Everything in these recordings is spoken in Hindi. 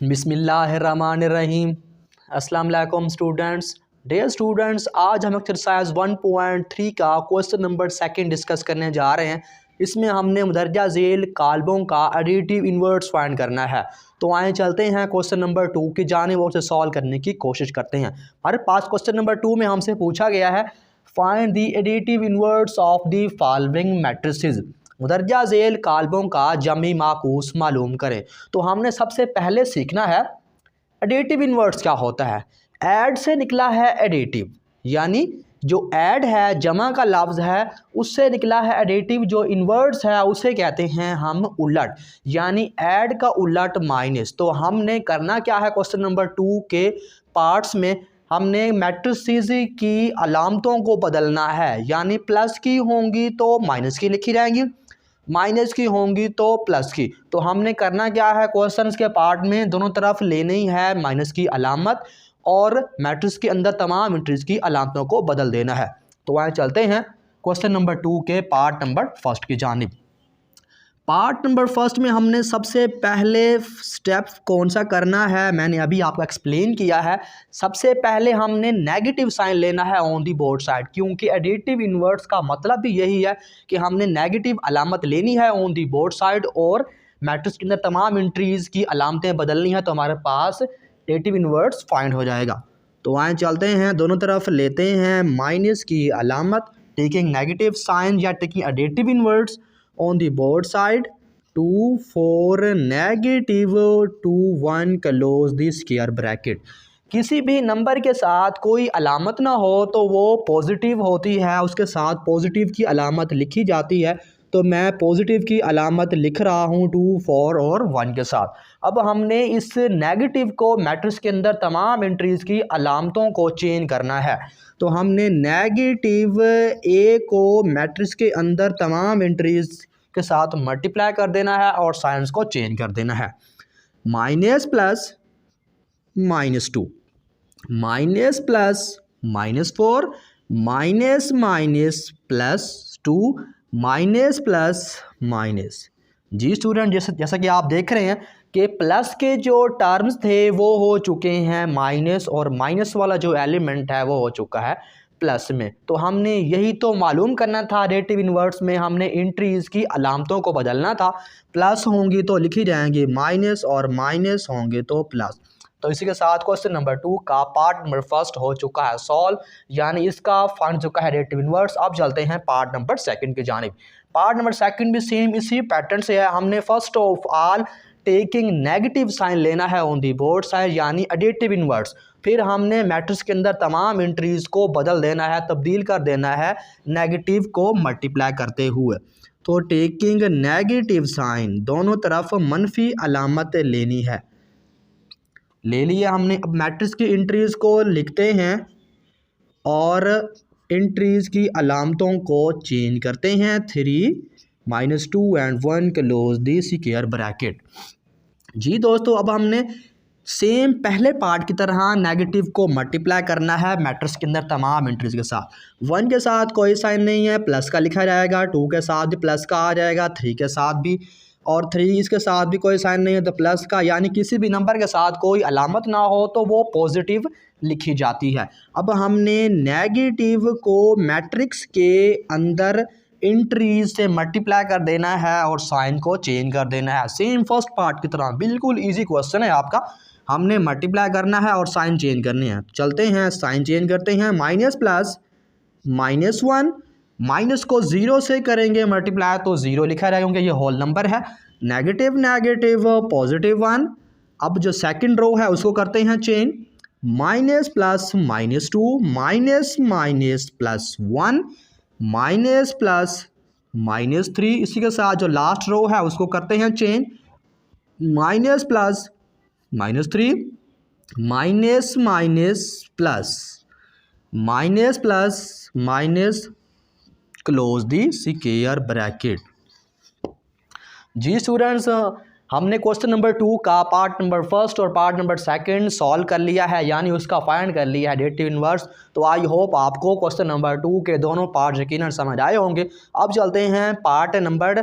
बिस्मिल्लाहिर्रहमानिर्रहीम। अस्सलाम वालेकुम स्टूडेंट्स। डियर स्टूडेंट्स, आज हम एक्सरसाइज 1.3 का क्वेश्चन नंबर 2 डिस्कस करने जा रहे हैं। इसमें हमने मुदर्जा झेल काल्बों का एडिटिव इन्वर्ट्स फाइंड करना है। तो आए चलते हैं क्वेश्चन नंबर 2 की जानिब और उसे सॉल्व करने की कोशिश करते हैं। हमारे पास क्वेश्चन नंबर 2 में हमसे पूछा गया है find the additive inverts of the following matrices. मुदर्जा झेल काल्बों का जमी माकूस मालूम करें। तो हमने सबसे पहले सीखना है एडिटिव इन्वर्ट्स क्या होता है। ऐड से निकला है एडिटिव, यानी जो ऐड है जमा का लफ्ज़ है उससे निकला है एडिटिव। जो इन्वर्ट्स है उसे कहते हैं हम उलट, यानी ऐड का उलट माइनस। तो हमने करना क्या है क्वेश्चन नंबर 2 के पार्ट्स में, हमने मैट्रिसेस की अलामतों को बदलना है, यानी प्लस की होंगी तो माइनस की लिखी जाएंगी, माइनस की होंगी तो प्लस की। तो हमने करना क्या है क्वेश्चन के पार्ट में दोनों तरफ लेनी है माइनस की अलामत और मैट्रिक्स के अंदर तमाम एंट्रीज की अलामतों को बदल देना है। तो आए चलते हैं क्वेश्चन नंबर 2 के पार्ट नंबर 1 की जानिब। पार्ट नंबर 1 में हमने सबसे पहले स्टेप कौन सा करना है मैंने अभी आपको एक्सप्लेन किया है। सबसे पहले हमने नेगेटिव साइन लेना है ऑन दी बोर्ड साइड, क्योंकि एडिटिव इन्वर्ट्स का मतलब भी यही है कि हमने नेगेटिव अलामत लेनी है ऑन दी बोर्ड साइड और मैट्रिक्स के अंदर तमाम एंट्रीज की अलामतें बदलनी है, तो हमारे पास एडिटिव इन्वर्ट्स फाइंड हो जाएगा। तो आए चलते हैं, दोनों तरफ लेते हैं माइनस की अलामत, टेकिंग नेगेटिव साइन या taking additive इन्वर्ट्स on the board side 2 4 negative 2 1 close the square bracket। किसी भी नंबर के साथ कोई अलामत ना हो तो वो पॉजिटिव होती है, उसके साथ पॉजिटिव की अलामत लिखी जाती है। तो मैं पॉजिटिव की अलामत लिख रहा हूँ 2 4 और 1 के साथ। अब हमने इस नेगेटिव को मैट्रिक्स के अंदर तमाम एंट्रीज की अलामतों को चेंज करना है। तो हमने नेगेटिव ए को मैट्रिक्स के अंदर तमाम एंट्रीज के साथ मल्टीप्लाई कर देना है और साइंस को चेंज कर देना है। Minus plus -2, minus plus -4, minus minus +2, minus plus minus. जी स्टूडेंट, जैसा कि आप देख रहे हैं कि प्लस के जो टर्म्स थे वो हो चुके हैं माइनस और माइनस वाला जो एलिमेंट है वो हो चुका है प्लस में। तो हमने यही तो मालूम करना था, एडिटिव इन्वर्ट्स में हमने एंट्रीज की अलामतों को बदलना था। प्लस होंगी तो लिखी जाएंगी माइनस और माइनस होंगे तो प्लस। तो इसी के साथ क्वेश्चन नंबर 2 का पार्ट नंबर 1 हो चुका है सॉल्व, यानी इसका फाइंड चुका है एडिटिव इन्वर्ट्स। अब चलते हैं पार्ट नंबर 2 की जानिब। पार्ट नंबर 2 भी सेम इसी पैटर्न से है। हमने first of all taking negative sign लेना है ऑन दी बोर्ड साइड, यानी एडिटिव इन्वर्ट्स। फिर हमने मैट्रिक्स के अंदर तमाम एंट्रीज को बदल देना है, तब्दील कर देना है नेगेटिव को मल्टीप्लाई करते हुए। तो टेकिंग नेगेटिव साइन, दोनों तरफ मनफी अलामत लेनी है, ले लिया हमने। अब मैट्रिक्स की एंट्रीज को लिखते हैं और एंट्रीज की अलामतों को चेंज करते हैं। 3 -2 and 1 close the square bracket. जी दोस्तों, अब हमने सेम पहले पार्ट की तरह नेगेटिव को मल्टीप्लाई करना है मैट्रिक्स के अंदर तमाम एंट्रीज के साथ। 1 के साथ कोई साइन नहीं है, प्लस का लिखा जाएगा। 2 के साथ भी प्लस का आ जाएगा, 3 के साथ भी, और 3 इसके साथ भी कोई साइन नहीं है तो प्लस का, यानी किसी भी नंबर के साथ कोई अलामत ना हो तो वो पॉजिटिव लिखी जाती है। अब हमने नेगेटिव को मैट्रिक्स के अंदर एंट्रीज से मल्टीप्लाई कर देना है और साइन को चेंज कर देना है, सेम फर्स्ट पार्ट की तरह। बिल्कुल इजी क्वेश्चन है आपका। हमने मल्टीप्लाई करना है और साइन चेंज करने हैं। चलते हैं, साइन चेंज करते हैं। माइनस प्लस -1, माइनस को 0 से करेंगे मल्टीप्लाई तो 0 लिखा रहेगा क्योंकि ये होल नंबर है। Negative negative +1। अब जो सेकंड रो है उसको करते हैं change. Minus plus -2, minus minus +1, minus plus -3। इसी के साथ जो लास्ट रो है उसको करते हैं change. Minus plus -3, minus minus plus, minus plus minus, close the square bracket. जी स्टूडेंट्स, हमने क्वेश्चन नंबर 2 का पार्ट नंबर फर्स्ट और पार्ट नंबर सेकंड सॉल्व कर लिया है, यानी उसका फाइंड कर लिया है डेरिवेटिव इनवर्स। तो आई होप आपको क्वेश्चन नंबर 2 के दोनों पार्ट यकीनन समझ आए होंगे। अब चलते हैं पार्ट नंबर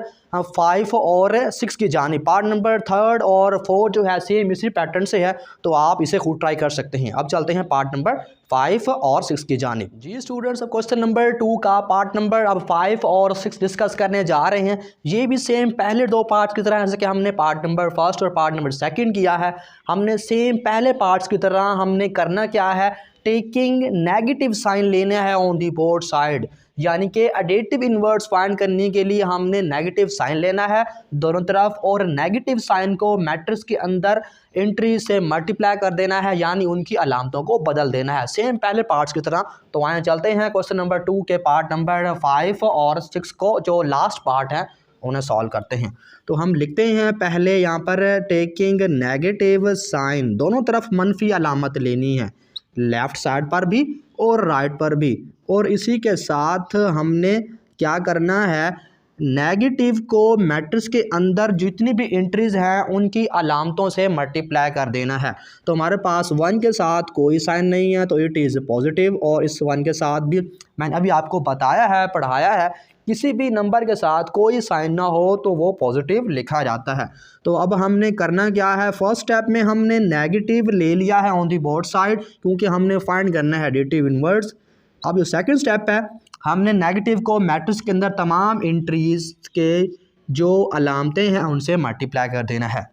5 और 6 की जानिब। पार्ट नंबर 3 और 4 जो है सेम इसी पैटर्न से है, तो आप इसे खुद ट्राई कर सकते हैं। अब चलते हैं पार्ट नंबर 5 और 6 की जानिब। जी स्टूडेंट्स, अब क्वेश्चन नंबर 2 का पार्ट नंबर अब 5 और 6 डिस्कस करने जा रहे हैं। ये भी सेम पहले दो पार्ट्स की तरह, जैसे कि हमने पार्ट नंबर फर्स्ट और पार्ट नंबर सेकंड किया है, हमने सेम पहले पार्ट्स की तरह हमने करना क्या है, टेकिंग नेगेटिव साइन लेना है ऑन दी बोथ साइड, यानी कि एडिटिव इनवर्स फाइंड करने के लिए हमने नेगेटिव साइन लेना है दोनों तरफ, और नेगेटिव साइन को मैट्रिक्स के अंदर एंट्री से मल्टीप्लाई कर देना है, यानी उनकी अलामतों को बदल देना है सेम पहले पार्ट्स की तरह। तो आए चलते हैं क्वेश्चन नंबर 2 के पार्ट नंबर 5 और 6 को, जो लास्ट पार्ट है, उन्हें सॉल्व करते हैं। तो हम लिखते हैं पहले यहाँ पर टेकिंग नेगेटिव साइन, दोनों तरफ मनफी अलामत लेनी है, लेफ़्ट साइड पर भी और राइट पर भी, और इसी के साथ हमने क्या करना है, नेगेटिव को मैट्रिक्स के अंदर जितनी भी एंट्रीज हैं उनकी अलामतों से मल्टीप्लाई कर देना है। तो हमारे पास 1 के साथ कोई साइन नहीं है तो इट इज़ पॉजिटिव, और इस 1 के साथ भी मैंने अभी आपको बताया है, पढ़ाया है, किसी भी नंबर के साथ कोई साइन ना हो तो वो पॉजिटिव लिखा जाता है। तो अब हमने करना क्या है, फर्स्ट स्टेप में हमने नेगेटिव ले लिया है ऑन दी बोथ साइड, क्योंकि हमने फाइंड करना है एडिटिव इनवर्स। अब जो सेकंड स्टेप है, हमने नेगेटिव को मैट्रिक्स के अंदर तमाम एंट्रीज के जो अलामतें हैं उनसे मल्टीप्लाई कर देना है,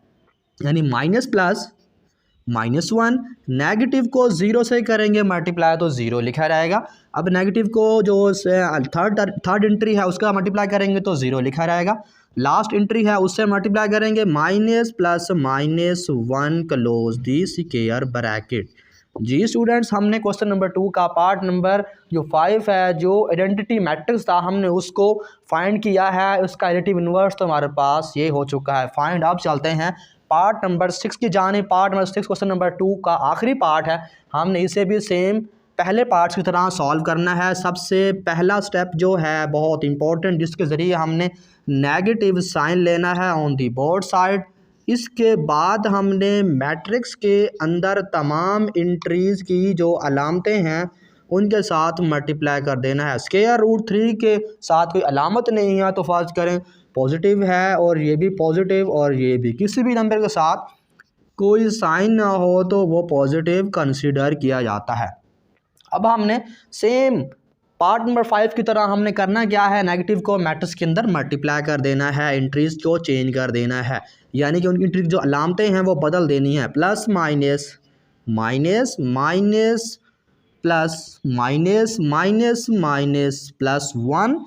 यानी माइनस प्लस -1, नेगेटिव को 0 से करेंगे मल्टीप्लाई तो 0 लिखा रहेगा। अब नेगेटिव को जो थर्ड एंट्री है उसका मल्टीप्लाई करेंगे तो 0 लिखा रहेगा। लास्ट एंट्री है उससे मल्टीप्लाई करेंगे minus plus -1 close the square bracket. जी स्टूडेंट्स, हमने क्वेश्चन नंबर 2 का पार्ट नंबर जो 5 है, जो आइडेंटिटी मैट्रिक्स था, हमने उसको फाइंड किया है, उसका एडिटिव इनवर्स तो हमारे पास ये हो चुका है फाइंड। अब चलते हैं पार्ट नंबर 6 की जानिब। पार्ट नंबर 6 क्वेश्चन नंबर 2 का आखिरी पार्ट है, हमने इसे भी सेम पहले पार्ट्स की तरह सॉल्व करना है। सबसे पहला स्टेप जो है बहुत इंपॉर्टेंट, जिसके ज़रिए हमने नेगेटिव साइन लेना है ऑन दी बोथ साइड। इसके बाद हमने मैट्रिक्स के अंदर तमाम एंट्रीज़ की जो अलामतें हैं उनके साथ मल्टीप्लाई कर देना है। स्क्वायर रूट 3 के साथ कोई अलामत नहीं है तो फर्ज करें पॉजिटिव है, और ये भी पॉजिटिव और ये भी, किसी भी नंबर के साथ कोई साइन ना हो तो वो पॉजिटिव कंसीडर किया जाता है। अब हमने सेम पार्ट नंबर 5 की तरह हमने करना क्या है, नेगेटिव को मैट्रिक्स के अंदर मल्टीप्लाई कर देना है, एंट्रीज को चेंज कर देना है, यानी कि उनकी एंट्री जो अलामतें हैं वो बदल देनी है। Plus minus minus minus plus minus minus minus plus 1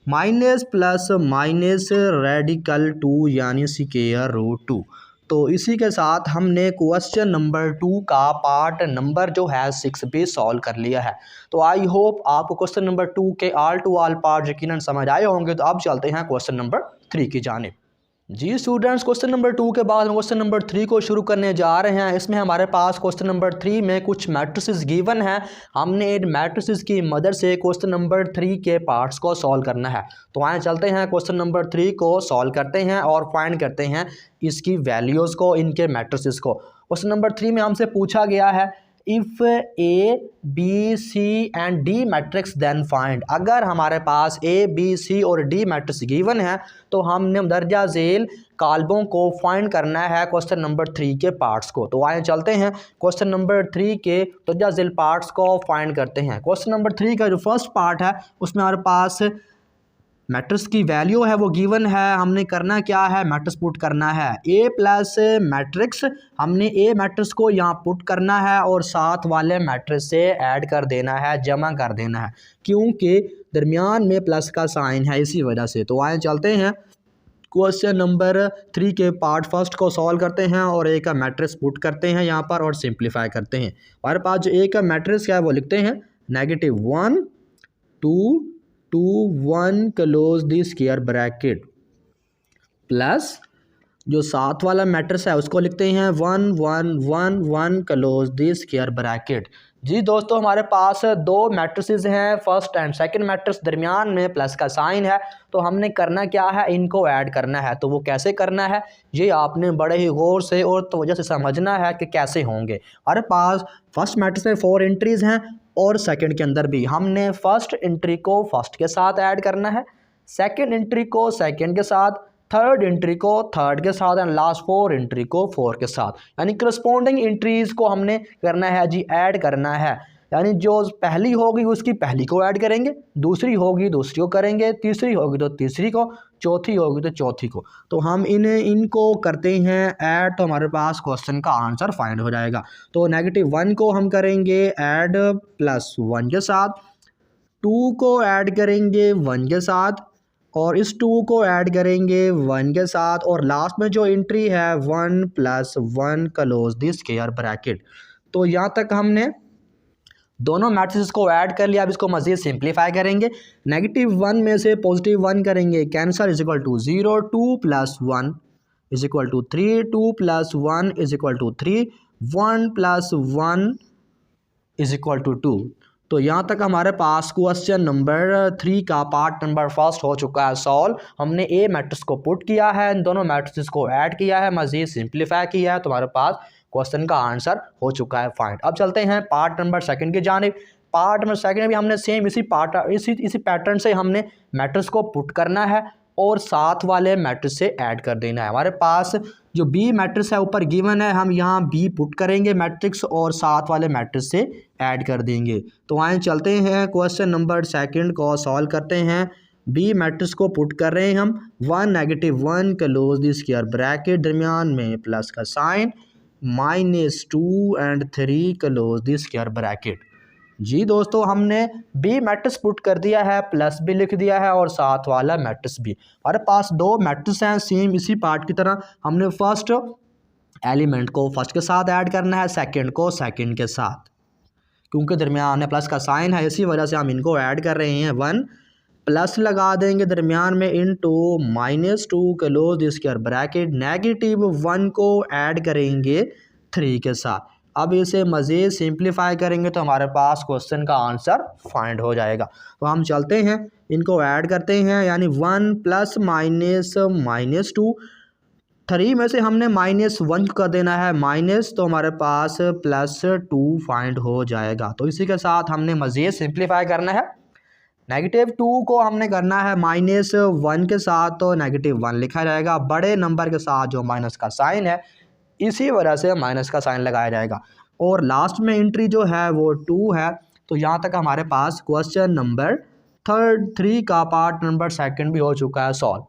minus plus minus radical 2 यानी स्क्वायर रूट 2। तो इसी के साथ हमने क्वेश्चन नंबर 2 का पार्ट नंबर जो है 6 भी सॉल्व कर लिया है। तो आई होप आपको क्वेश्चन नंबर 2 के ऑल टू ऑल पार्ट यकीनन समझ आए होंगे। तो अब चलते हैं क्वेश्चन नंबर 3 की जानिब। जी स्टूडेंट्स, क्वेश्चन नंबर 2 के बाद हम क्वेश्चन नंबर 3 को शुरू करने जा रहे हैं। इसमें हमारे पास क्वेश्चन नंबर 3 में कुछ मैट्रिसेस गिवन है, हमने इन मैट्रिसेस की मदद से क्वेश्चन नंबर 3 के पार्ट्स को सॉल्व करना है। तो आए चलते हैं क्वेश्चन नंबर 3 को सॉल्व करते हैं और फाइंड करते हैं इसकी वैल्यूज़ को, इनके मैट्रिसेस को। क्वेश्चन नंबर 3 में हमसे पूछा गया है if A B C and D matrix then find. अगर हमारे पास ए बी सी और डी मैट्रिक्स गिवन है तो हमने दर्जा झेल काल्बों को फाइंड करना है क्वेश्चन नंबर 3 के पार्ट्स को। तो आए चलते हैं क्वेश्चन नंबर 3 के दर्जा झेल पार्ट्स को फाइंड करते हैं। क्वेश्चन नंबर 3 का जो फर्स्ट पार्ट है उसमें हमारे पास मैट्रिक्स की वैल्यू है वो गिवन है, हमने करना क्या है, मैट्रिक्स पुट करना है ए प्लस मैट्रिक्स, हमने ए मैट्रिक्स को यहाँ पुट करना है और साथ वाले मैट्रिक्स से ऐड कर देना है, जमा कर देना है, क्योंकि दरमियान में प्लस का साइन है इसी वजह से। तो आए चलते हैं क्वेश्चन नंबर 3 के पार्ट फर्स्ट को सॉल्व करते हैं और ए का मैट्रिक्स पुट करते हैं यहाँ पर और सिंप्लीफाई करते हैं। हमारे पास जो ए का मैट्रिक्स है वो लिखते हैं -1 2 2 1 close the square bracket plus जो साथ वाला मैट्रिक्स है उसको लिखते हैं 1 1 1 1 क्लोज द स्क्वायर ब्रैकेट। जी दोस्तों, हमारे पास दो मैट्रिसेस हैं, फर्स्ट एंड सेकंड मैट्रिक्स, दरमियान में प्लस का साइन है। तो हमने करना क्या है, इनको ऐड करना है। तो वो कैसे करना है, ये आपने बड़े ही गौर से और तवज्जो से समझना है कि कैसे होंगे। हमारे पास फर्स्ट मैट्रिक्स में 4 एंट्रीज हैं और सेकंड के अंदर भी हमने फर्स्ट एंट्री को फर्स्ट के साथ ऐड करना है, सेकंड एंट्री को सेकंड के साथ, थर्ड एंट्री को थर्ड के साथ एंड लास्ट 4 एंट्री को 4 के साथ। यानी करस्पॉन्डिंग एंट्रीज को हमने करना है जी, ऐड करना है। यानी जो पहली होगी उसकी पहली को ऐड करेंगे, दूसरी होगी दूसरी को करेंगे, तीसरी होगी तो तीसरी को, चौथी होगी तो चौथी को। तो हम इनको करते हैं ऐड, तो हमारे पास क्वेश्चन का आंसर फाइंड हो जाएगा। तो -1 को हम करेंगे ऐड +1 के साथ, 2 को ऐड करेंगे 1 के साथ, और इस 2 को ऐड करेंगे 1 के साथ, और लास्ट में जो एंट्री है 1 + 1 क्लोज द स्क्वायर ब्रैकेट। तो यहाँ तक हमने दोनों मैट्रिसेस को ऐड कर लिया। अब इसको मज़ीद सिंप्लीफाई करेंगे। -1 में से +1 करेंगे, कैंसर = 0, 2 + 1 = 3, 2 + 1 = 3, 1 + 1 = 2। तो यहाँ तक हमारे पास क्वेश्चन नंबर 3 का पार्ट नंबर फर्स्ट हो चुका है सॉल्व। हमने ए मैट्रिक्स को पुट किया है, इन दोनों मैट्रिक्स को ऐड किया है, मज़ीद सिंप्लीफाई किया है, तो हमारे पास क्वेश्चन का आंसर हो चुका है फाइंड। अब चलते हैं पार्ट नंबर सेकंड की जानिब। पार्ट नंबर सेकंड में भी हमने सेम इसी पैटर्न से हमने मैट्रिक्स को पुट करना है और साथ वाले मैट्रिक्स से ऐड कर देना है। हमारे पास जो बी मैट्रिक्स है ऊपर गिवन है, हम यहाँ बी पुट करेंगे मैट्रिक्स और साथ वाले मैट्रिक्स से ऐड कर देंगे। तो आए चलते हैं क्वेश्चन नंबर सेकंड को सॉल्व करते हैं। बी मैट्रिक्स को पुट कर रहे हैं हम, 1 -1 क्लोज द स्क्वायर ब्रैकेट, दरमियान में प्लस का sign, -2 and 3 close the square bracket. जी दोस्तों, हमने बी मैट्रिक्स पुट कर दिया है, प्लस भी लिख दिया है और साथ वाला मैट्रिक्स भी। हमारे पास दो मैट्रिक्स हैं सेम इसी पार्ट की तरह। हमने फर्स्ट एलिमेंट को फर्स्ट के साथ ऐड करना है, सेकंड को सेकंड के साथ, क्योंकि दरमियान में प्लस का साइन है, इसी वजह से हम इनको ऐड कर रहे हैं। 1 प्लस लगा देंगे दरमियान में into -2 close the square bracket, -1 को ऐड करेंगे 3 के साथ। अब इसे मज़ीद सिंप्लीफाई करेंगे तो हमारे पास क्वेश्चन का आंसर फाइंड हो जाएगा। तो हम चलते हैं, इनको ऐड करते हैं, यानी 1 + -2, 3 में से हमने -1 कर देना है माइनस, तो हमारे पास +2 फाइंड हो जाएगा। तो इसी के साथ हमने मज़ीद सिंप्लीफाई करना है। -2 को हमने करना है -1 के साथ, तो -1 लिखा जाएगा। बड़े नंबर के साथ जो माइनस का साइन है, इसी वजह से माइनस का साइन लगाया जाएगा। और लास्ट में एंट्री जो है वो 2 है। तो यहाँ तक हमारे पास क्वेश्चन नंबर 3 का पार्ट नंबर सेकंड भी हो चुका है सॉल्व।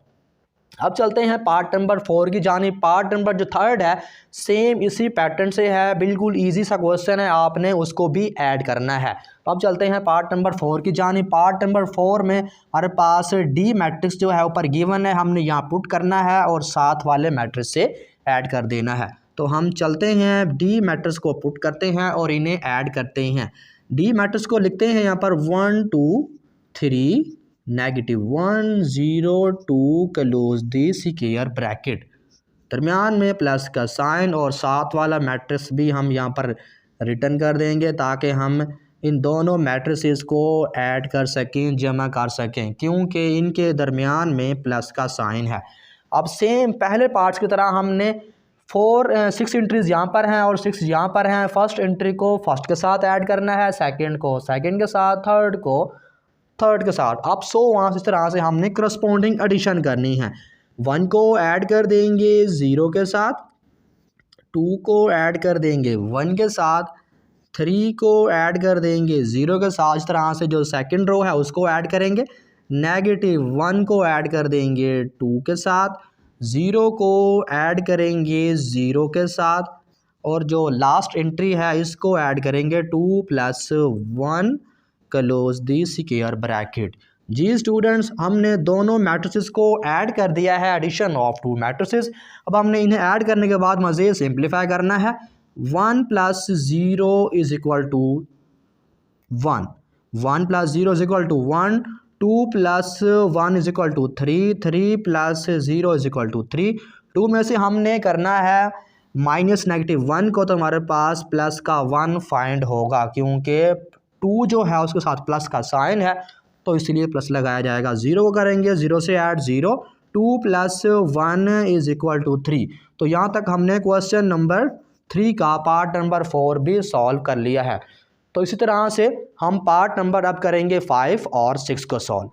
अब चलते हैं पार्ट नंबर 4 की जानिब। पार्ट नंबर जो थर्ड है सेम इसी पैटर्न से है, बिल्कुल इजी सा क्वेश्चन है, आपने उसको भी ऐड करना है। तो अब चलते हैं पार्ट नंबर 4 की जानिब। पार्ट नंबर 4 में हमारे पास डी मैट्रिक्स जो है ऊपर गिवन है, हमने यहाँ पुट करना है और साथ वाले मैट्रिक्स से ऐड कर देना है। तो हम चलते हैं डी मैट्रिक्स को पुट करते हैं और इन्हें ऐड करते हैं। डी मैट्रिक्स को लिखते हैं यहाँ पर 1 2 3 -1 0 2 क्लोज द स्क्वायर ब्रैकेट, दरमियान में प्लस का साइन, और साथ वाला मैट्रिक्स भी हम यहाँ पर रिटर्न कर देंगे ताकि हम इन दोनों मैट्रिसेस को ऐड कर सकें, जमा कर सकें, क्योंकि इनके दरमियान में प्लस का साइन है। अब सेम पहले पार्ट्स की तरह हमने 6 एंट्रीज यहाँ पर हैं और 6 यहाँ पर हैं। फर्स्ट एंट्री को फर्स्ट के साथ ऐड करना है, सेकंड को सेकंड के साथ, थर्ड को थर्ड के साथ। अब वहाँ इस तरह से हमने करस्पॉन्डिंग एडिशन करनी है। 1 को ऐड कर देंगे 0 के साथ, 2 को ऐड कर देंगे 1 के साथ, 3 को ऐड कर देंगे 0 के साथ। इस तरह से जो सेकंड रो है उसको ऐड करेंगे। -1 को ऐड कर देंगे 2 के साथ, 0 को ऐड करेंगे 0 के साथ, और जो लास्ट एंट्री है इसको ऐड करेंगे 2 + 1 क्लोज द स्क्वायर ब्रैकेट। जी स्टूडेंट्स, हमने दोनों मैट्रिसेस को ऐड कर दिया है, एडिशन ऑफ 2 मैट्रिसेस। अब हमने इन्हें ऐड करने के बाद मज़ीद सिंप्लीफाई करना है। 1 + 0 = 1, 1 + 0 = 1, 2 + 1 = 3, 3 + 0 = 3, 2 में से हमने करना है -(-1) को, तो हमारे पास प्लस का 1 फाइंड होगा, क्योंकि 2 जो है उसके साथ प्लस का साइन है तो इसलिए प्लस लगाया जाएगा। 0 को करेंगे, 0 से ऐड 0, 2 + 1 = 3। तो यहाँ तक हमने क्वेश्चन नंबर 3 का पार्ट नंबर 4 भी सॉल्व कर लिया है। तो इसी तरह से हम पार्ट नंबर अब करेंगे 5 और 6 को सॉल्व।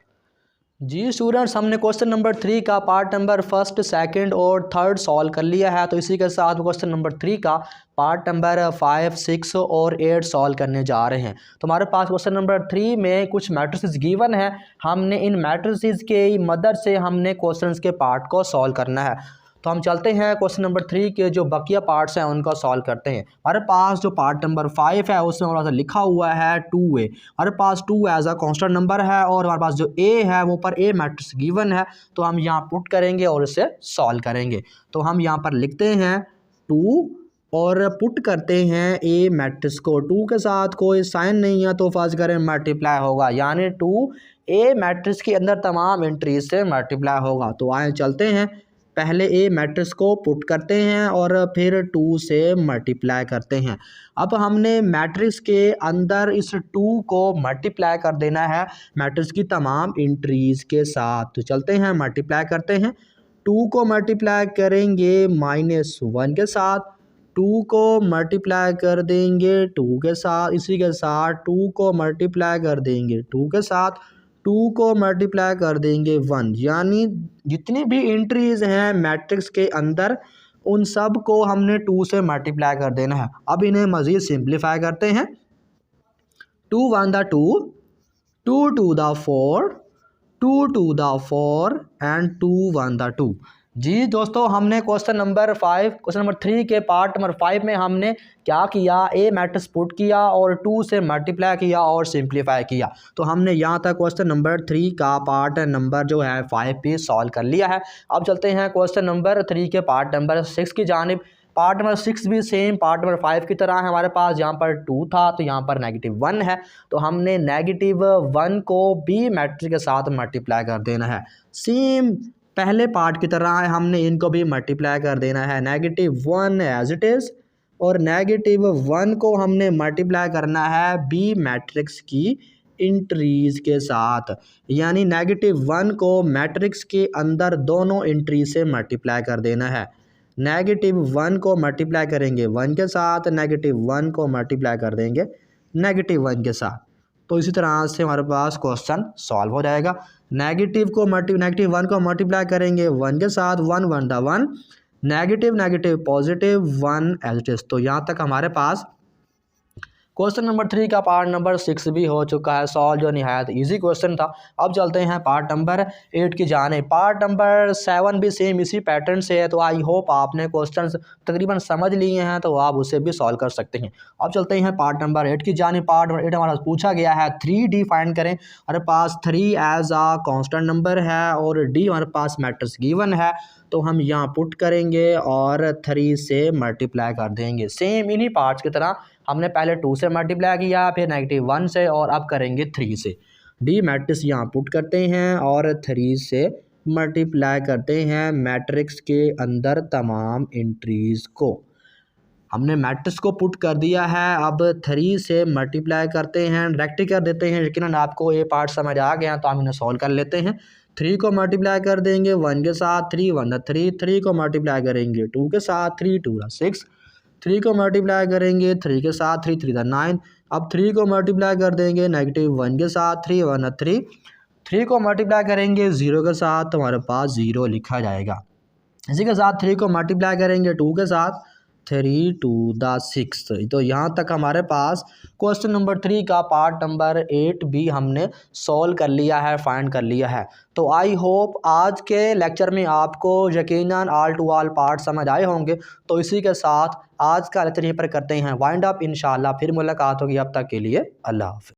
जी स्टूडेंट्स, हमने क्वेश्चन नंबर 3 का पार्ट नंबर 1st, 2nd और 3rd सॉल्व कर लिया है। तो इसी के साथ क्वेश्चन नंबर 3 का पार्ट नंबर 5, 6 और 8 सॉल्व करने जा रहे हैं। तो हमारे पास क्वेश्चन नंबर 3 में कुछ मैट्रिसेस गिवन है। हमने इन मैट्रिसेस के मदद से हमने क्वेश्चंस के पार्ट को सॉल्व करना है। तो हम चलते हैं क्वेश्चन नंबर 3 के जो बकिया पार्ट्स हैं उनको सॉल्व करते हैं। हमारे पास जो पार्ट नंबर 5 है उसमें हमारे पास लिखा हुआ है 2a। हमारे पास 2 एज अ कांस्टेंट नंबर है और हमारे पास जो a है वो पर a मैट्रिक्स गिवन है। तो हम यहाँ पुट करेंगे और इसे सॉल्व करेंगे। तो हम यहाँ पर लिखते हैं 2 और पुट करते हैं a मैट्रिक्स को। 2 के साथ कोई साइन नहीं है तो फर्स्ट करें मल्टीप्लाई होगा, यानी 2 a मैट्रिक्स के अंदर तमाम एंट्रीज से मल्टीप्लाई होगा। तो आए चलते हैं, पहले ए मैट्रिक्स को पुट करते हैं और फिर 2 से मल्टीप्लाई करते हैं। अब हमने मैट्रिक्स के अंदर इस 2 को मल्टीप्लाई कर देना है मैट्रिक्स की तमाम एंट्रीज के साथ। तो चलते हैं मल्टीप्लाई करते हैं। 2 को मल्टीप्लाई करेंगे -1 के साथ, 2 को मल्टीप्लाई कर देंगे 2 के साथ, इसी के साथ 2 को मल्टीप्लाई कर देंगे 2 के साथ, 2 को मल्टीप्लाई कर देंगे 1, यानी जितनी भी एंट्रीज हैं मैट्रिक्स के अंदर उन सब को हमने 2 से मल्टीप्लाई कर देना है। अब इन्हें मज़ीद सिंप्लीफाई करते हैं। 2 1 the 2, 2 2 the 4, 2 2 the 4 and 2 1 the 2। जी दोस्तों, हमने क्वेश्चन नंबर 3 के पार्ट नंबर 5 में हमने क्या किया, ए मैट्रिक्स पुट किया और 2 से मल्टीप्लाई किया और सिंप्लीफाई किया। तो हमने यहाँ तक क्वेश्चन नंबर 3 का पार्ट नंबर जो है 5 पे सॉल्व कर लिया है। अब चलते हैं क्वेश्चन नंबर 3 के पार्ट नंबर 6 की जानिब। पार्ट नंबर 6 भी सेम पार्ट नंबर 5 की तरह है। हमारे पास यहाँ पर 2 था तो यहाँ पर -1 है, तो हमने -1 को बी मैट्रिक्स के साथ मल्टीप्लाई कर देना है। सेम पहले पार्ट की तरह है, हमने इनको भी मल्टीप्लाई कर देना है। -1 एज इट इज़ और -1 को हमने मल्टीप्लाई करना है बी मैट्रिक्स की एंट्रीज के साथ, यानी -1 को मैट्रिक्स के अंदर दोनों एंट्री से मल्टीप्लाई कर देना है। -1 को मल्टीप्लाई करेंगे 1 के साथ, -1 को मल्टीप्लाई कर देंगे -1 के साथ। तो इसी तरह से हमारे पास क्वेश्चन सॉल्व हो जाएगा। -1 को मल्टीप्लाई करेंगे 1 के साथ, 1 1 द 1, -+1 एज इट इज़। तो यहाँ तक हमारे पास क्वेश्चन नंबर 3 का पार्ट नंबर 6 भी हो चुका है सॉल्व, जो निहायत इजी क्वेश्चन था। अब चलते हैं पार्ट नंबर 8 की जानिब। पार्ट नंबर 7 भी सेम इसी पैटर्न से है, तो आई होप आपने क्वेश्चन तकरीबन समझ लिए हैं, तो आप उसे भी सॉल्व कर सकते हैं। अब चलते हैं पार्ट नंबर 8 की जानिब। पार्ट नंबर 8 हमारा पूछा गया है 3D फाइंड करें। हमारे पास 3 एज आ कांस्टेंट नंबर है और D हमारे पास मैट्रिक्स गिवन है, तो हम यहाँ पुट करेंगे और 3 से मल्टीप्लाई कर देंगे। सेम इन्हीं पार्ट्स की तरह हमने पहले 2 से मल्टीप्लाई किया, फिर -1 से और अब करेंगे 3 से। डी मैट्रिक्स यहाँ पुट करते हैं और 3 से मल्टीप्लाई करते हैं मैट्रिक्स के अंदर तमाम एंट्रीज़ को। हमने मैट्रिक्स को पुट कर दिया है, अब 3 से मल्टीप्लाई करते हैं, डायरेक्ट कर देते हैं। यकीनन आपको ये पार्ट समझ आ गया, तो हम इन्हें सॉल्व कर लेते हैं। 3 को मल्टीप्लाई कर देंगे 1 के साथ, 3 1 3, 3 को मल्टीप्लाई करेंगे 2 के साथ, 3 2 6, 3 को मल्टीप्लाई करेंगे 3 के साथ, 3 3 9। अब 3 को मल्टीप्लाई कर देंगे -1 के साथ, 3 1 3, 3 को मल्टीप्लाई करेंगे 0 के साथ, तो हमारे पास 0 लिखा जाएगा। इसी के साथ 3 को मल्टीप्लाई करेंगे 2 के साथ, 3 2 6। तो यहाँ तक हमारे पास क्वेश्चन नंबर 3 का पार्ट नंबर 8 भी हमने सॉल्व कर लिया है, फाइंड कर लिया है। तो आई होप आज के लेक्चर में आपको यकीनन ऑल टू ऑल पार्ट समझ आए होंगे। तो इसी के साथ आज का लेक्चर यहीं पर करते हैं वाइंड अप। इंशाल्लाह फिर मुलाकात होगी, अब तक के लिए अल्लाह हाफ़िज़।